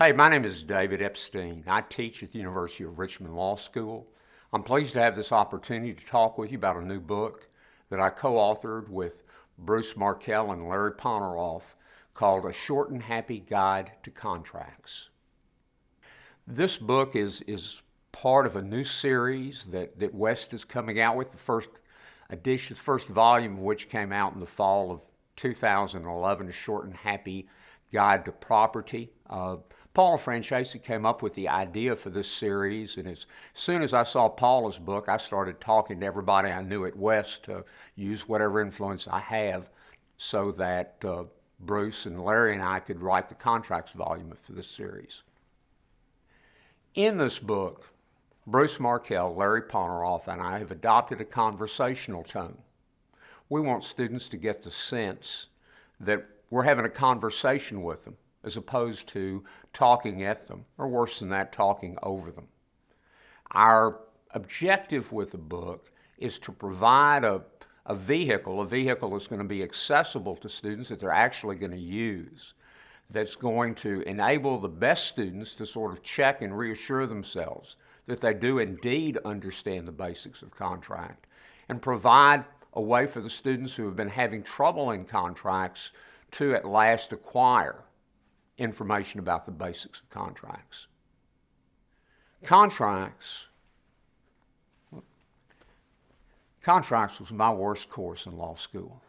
Hey, my name is David Epstein. I teach at the University of Richmond Law School. I'm pleased to have this opportunity to talk with you about a new book that I co-authored with Bruce Markell and Larry Ponoroff called A Short and Happy Guide to Contracts. This book is part of a new series that West is coming out with. The first edition, the first volume of which came out in the fall of 2011, A Short and Happy Guide to Property. Paula Francesi came up with the idea for this series, and as soon as I saw Paula's book, I started talking to everybody I knew at West to use whatever influence I have so that Bruce and Larry and I could write the contracts volume for this series. In this book, Bruce Markell, Larry Ponoroff, and I have adopted a conversational tone. We want students to get the sense that we're having a conversation with them, as opposed to talking at them, or worse than that, talking over them. Our objective with the book is to provide a vehicle that's going to be accessible to students, that they're actually going to use, that's going to enable the best students to sort of check and reassure themselves that they do indeed understand the basics of contract, and provide a way for the students who have been having trouble in contracts to at last acquire information about the basics of contracts. Contracts was my worst course in law school.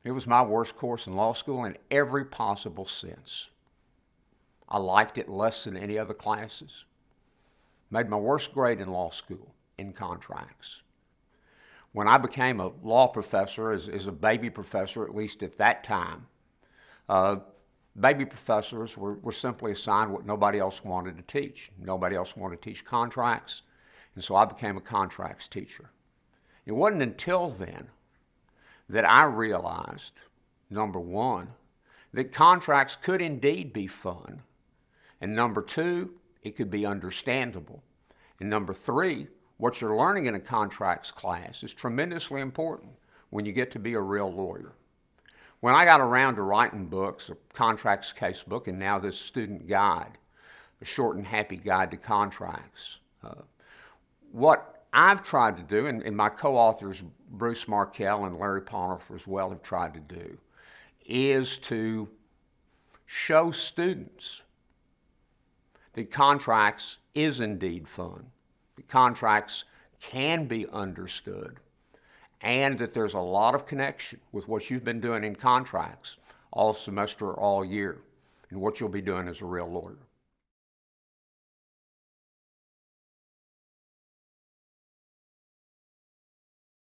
It was my worst course in law school in every possible sense. I liked it less than any other classes. Made my worst grade in law school in contracts. When I became a law professor, as a baby professor, at least at that time, baby professors were simply assigned what nobody else wanted to teach. Nobody else wanted to teach contracts, and so I became a contracts teacher. It wasn't until then that I realized, number one, that contracts could indeed be fun, and number two, it could be understandable, and number three, what you're learning in a contracts class is tremendously important when you get to be a real lawyer. When I got around to writing books, a contracts case book, and now this student guide, A Short and Happy Guide to Contracts, what I've tried to do, and my co-authors Bruce Markell and Larry Ponoroff as well have tried to do, is to show students that contracts is indeed fun, that contracts can be understood, and that there's a lot of connection with what you've been doing in contracts all semester or all year and what you'll be doing as a real lawyer.